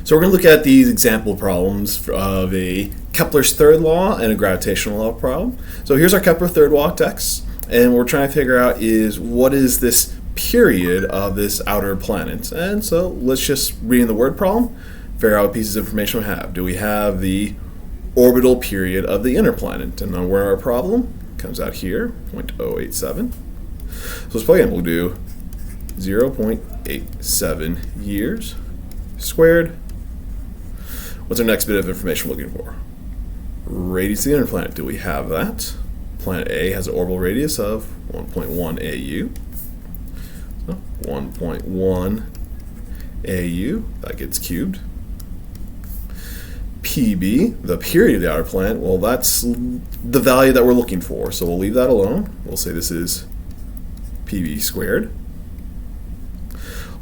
So we're going to look at these example problems of a Kepler's third law and a gravitational law problem. So here's our Kepler third law text, and what we're trying to figure out is what is this period of this outer planet. And so let's just read in the word problem, figure out what pieces of information we have. Do we have the orbital period of the inner planet? And then where our problem comes out here, 0.087. So let's plug in. We'll do 0.87 years squared. What's our next bit of information we're looking for? Radius of the inner planet. Do we have that? Planet A has an orbital radius of 1.1 AU. So 1.1 AU, that gets cubed. PB, the period of the outer planet, well, that's the value that we're looking for, so we'll leave that alone. We'll say this is PB squared,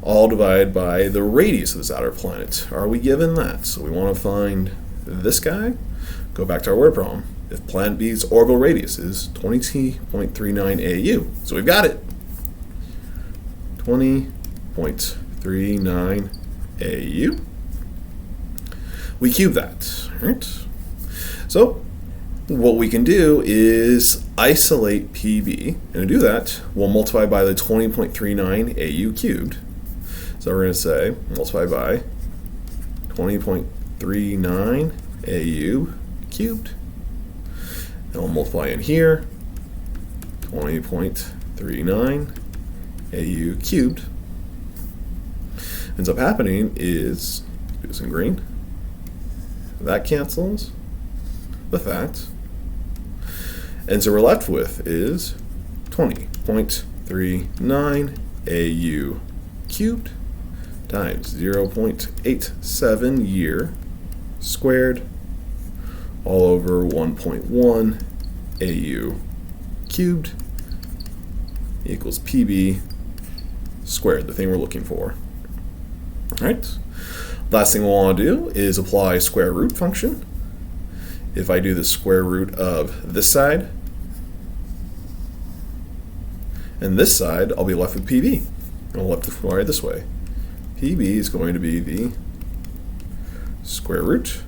all divided by the radius of this outer planet. Are we given that? So we want to find this guy. Go back to our word problem. If planet B's orbital radius is 20.39 AU, so we've got it. 20.39 AU. We cube that, right? So what we can do is isolate PB, and to do that, we'll multiply by the 20.39 AU cubed. So we're going to say multiply by 20.39 AU cubed. And we'll multiply in here 20.39 AU cubed. Ends up happening is, do this in green, that cancels with that. And so we're left with is 20.39 AU cubed times 0.87 year squared all over 1.1 AU cubed equals PB squared, the thing we're looking for. All right. Last thing we'll want to do is apply a square root function. If I do the square root of this side and this side, I'll be left with PB. And we'll have to write it this way. PB is going to be the square root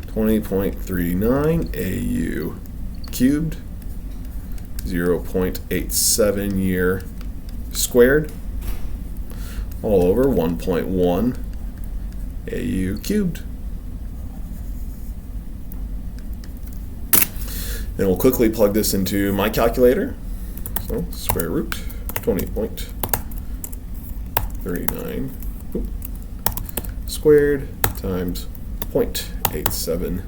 20.39 AU cubed 0.87 year squared all over 1.1 AU cubed. And we'll quickly plug this into my calculator. So square root 20.39 squared times 0.87.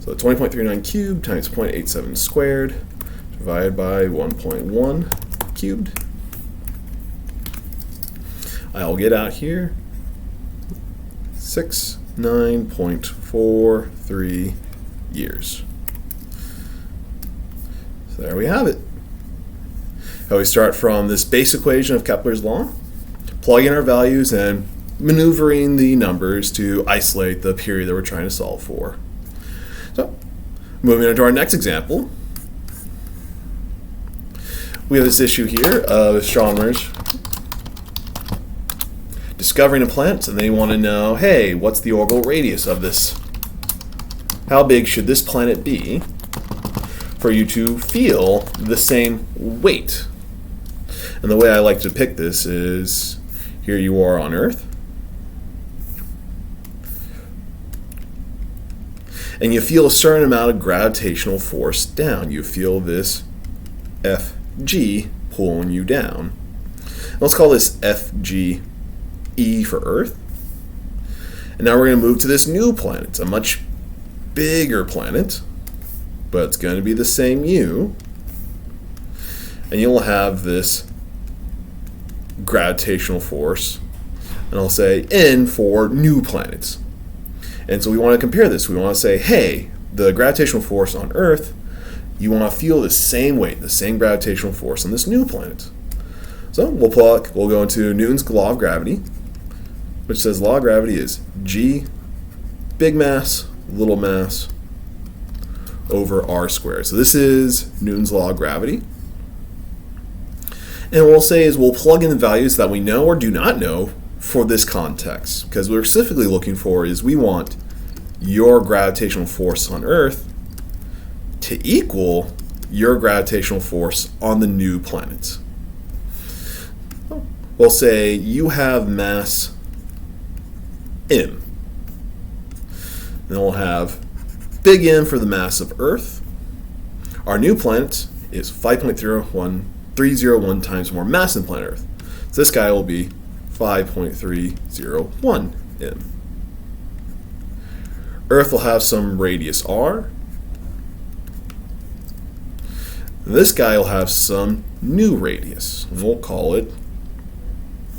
So 20.39 cubed times 0.87 squared divided by 1.1 cubed. I'll get out here 69.43 years. So there we have it. Now we start from this base equation of Kepler's law, plug in our values and maneuvering the numbers to isolate the period that we're trying to solve for. So moving on to our next example, we have this issue here of astronomers discovering a planet, and they want to know, hey, what's the orbital radius of this? How big should this planet be for you to feel the same weight? And the way I like to depict this is, here you are on Earth, and you feel a certain amount of gravitational force down. You feel this FG pulling you down. Let's call this FGE for Earth. And now we're going to move to this new planet. It's a much bigger planet, but it's going to be the same U. And you'll have this gravitational force, and I'll say N for new planets. And so we want to compare this. We want to say, hey, the gravitational force on Earth, you want to feel the same weight, the same gravitational force on this new planet. So we'll go into Newton's law of gravity, which says law of gravity is G, big mass, little mass, over r squared. So this is Newton's law of gravity. And what we'll say is we'll plug in the values that we know or do not know for this context. Because what we're specifically looking for is we want your gravitational force on Earth to equal your gravitational force on the new planet. We'll say you have mass m. Then we'll have big M for the mass of Earth. Our new planet is 5.301 times more mass than planet Earth. So this guy will be 5.301 m. Earth will have some radius r. This guy will have some new radius. We'll call it,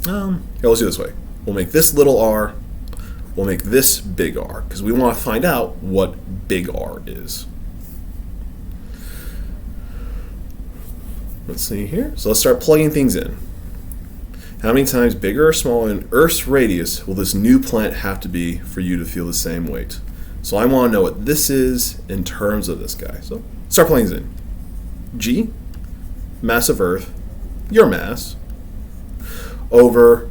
here, let's do it this way. We'll make this little r, we'll make this big R, because we want to find out what big R is. Let's see here. So let's start plugging things in. How many times bigger or smaller than Earth's radius will this new planet have to be for you to feel the same weight? So I want to know what this is in terms of this guy. So start plugging things in. G, mass of Earth, your mass, over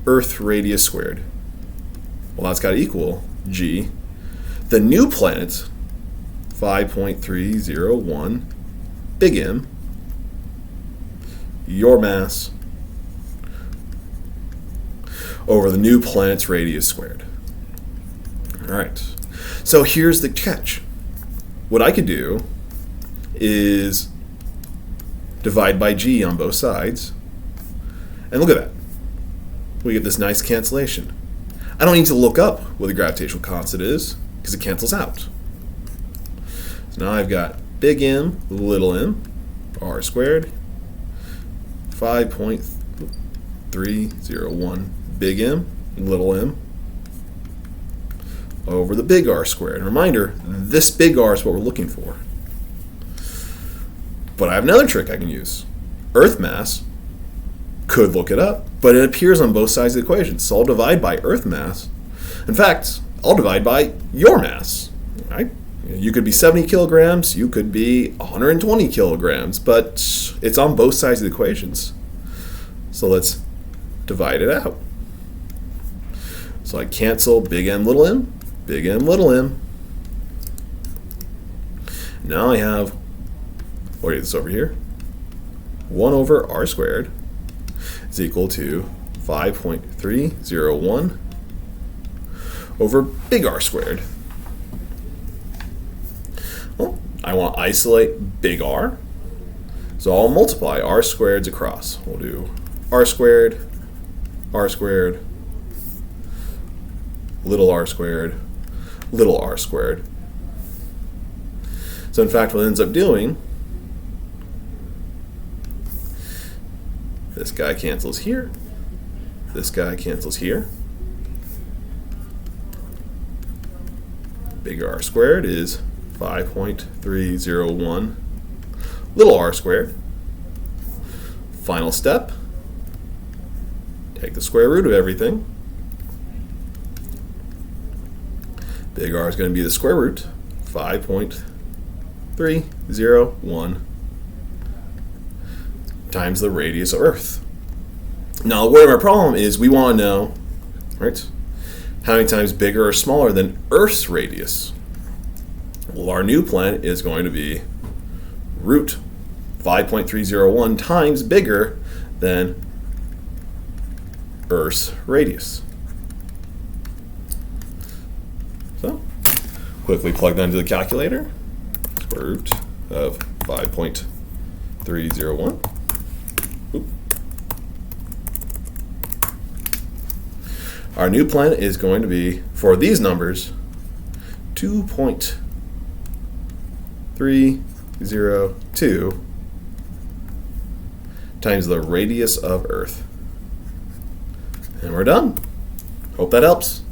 Earth radius squared. Well, that's got to equal G. The new planet, 5.301 big M, your mass, over the new planet's radius squared. All right. So here's the catch. What I could do is divide by G on both sides. And look at that. We get this nice cancellation. I don't need to look up what the gravitational constant is because it cancels out. So now I've got big M, little m, r squared, 5.301 big M, little m, over the big R squared. And reminder, this big R is what we're looking for. But I have another trick I can use. Earth mass, could look it up, but it appears on both sides of the equation. So I'll divide by Earth mass. In fact, I'll divide by your mass. Right? You could be 70 kilograms, you could be 120 kilograms, but it's on both sides of the equations. So let's divide it out. So I cancel big M, little m, big M, little m. Now I have, we'll get this over here, 1 over r squared is equal to 5.301 over big R squared. Well, I want to isolate big R, so I'll multiply r squareds across. We'll do r squared, little r squared, little r squared. So in fact, what it ends up doing, this guy cancels here, this guy cancels here. Big R squared is 5.301 little r squared. Final step, take the square root of everything. Big R is going to be the square root, 5.301 times the radius of Earth. Now, where our problem is, we want to know, right, how many times bigger or smaller than Earth's radius. Well, our new planet is going to be root 5.301 times bigger than Earth's radius. So, quickly plug that into the calculator. Square root of 5.301. Our new planet is going to be, for these numbers, 2.302 times the radius of Earth. And we're done. Hope that helps.